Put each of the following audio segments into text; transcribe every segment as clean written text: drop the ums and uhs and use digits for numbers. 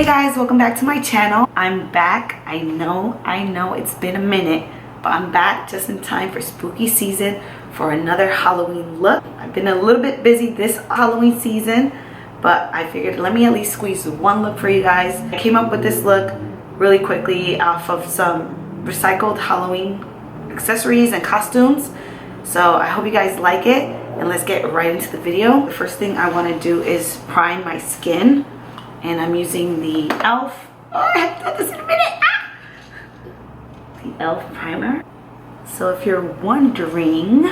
guys, welcome back to my channel. I'm back. I know it's been a minute, but I'm back just in time for spooky season for another Halloween look. I've been a little bit busy this Halloween season, but I figured let me at least squeeze one look for you guys. I came up with this look really quickly off of some recycled Halloween accessories and costumes. So I hope you guys like it, and let's get right into the video. The first thing I want to do is prime my skin, and I'm using the e.l.f. Oh, I haven't done this in a minute. The e.l.f. primer. So if you're wondering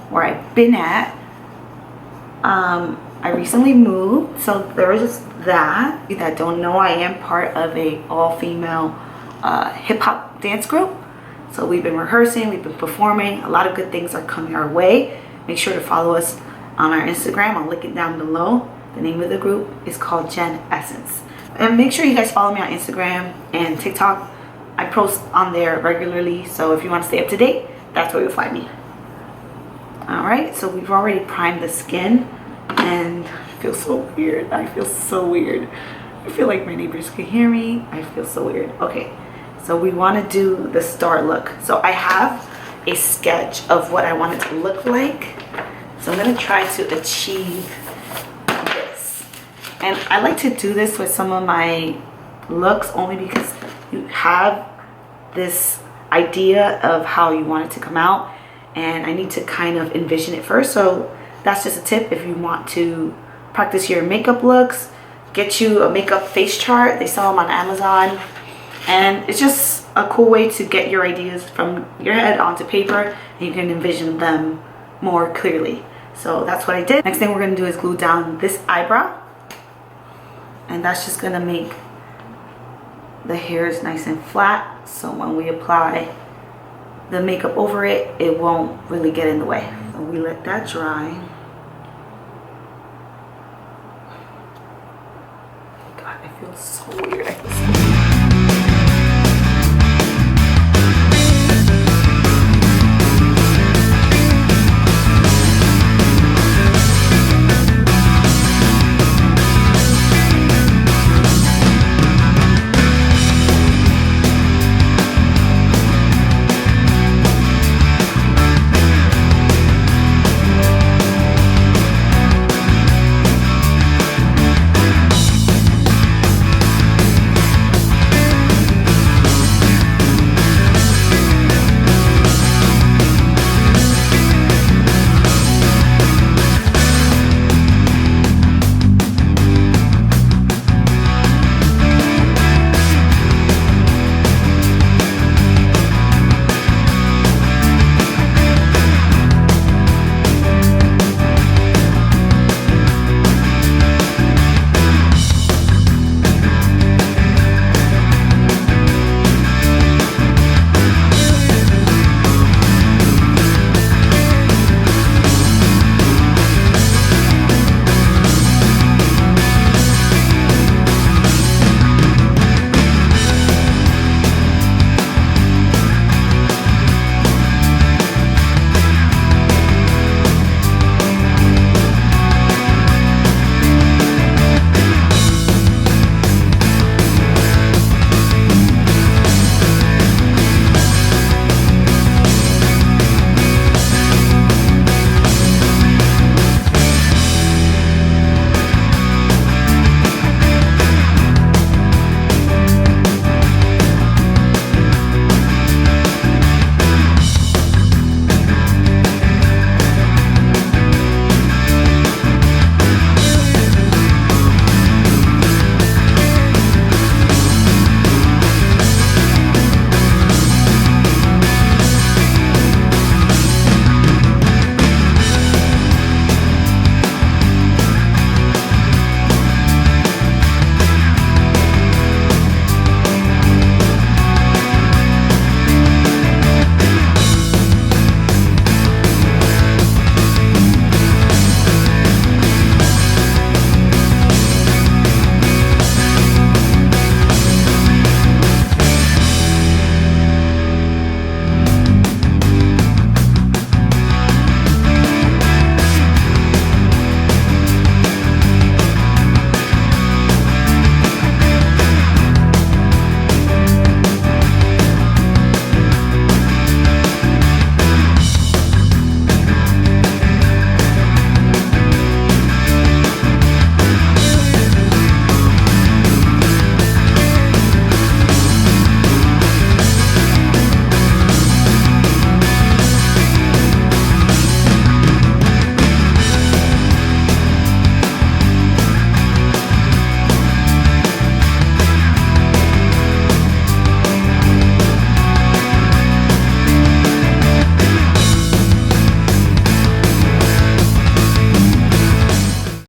where I've been at, I recently moved, so there was just that. If you that don't know, I am part of a all-female hip-hop dance group. So we've been rehearsing, we've been performing. A lot of good things are coming our way. Make sure to follow us on our Instagram. I'll link it down below. The name of the group is called Gen Essence. And make sure you guys follow me on Instagram and TikTok. I post on there regularly, so if you want to stay up to date, that's where you'll find me. Alright, so we've already primed the skin, and I feel so weird. I feel so weird. I feel like my neighbors can hear me. I feel so weird. Okay, so we want to do the star look. So I have a sketch of what I want it to look like. So I'm going to try to achieve this. And I like to do this with some of my looks only because you have this idea of how you want it to come out, and I need to kind of envision it first. So that's just a tip if you want to practice your makeup looks. Get you a makeup face chart. They sell them on Amazon, and it's just a cool way to get your ideas from your head onto paper, and you can envision them more clearly. So that's what I did. Next thing we're going to do is glue down this eyebrow, and that's just going to make the hairs nice and flat, so when we apply the makeup over it, it won't really get in the way. So we let that dry. God, I feel so weird.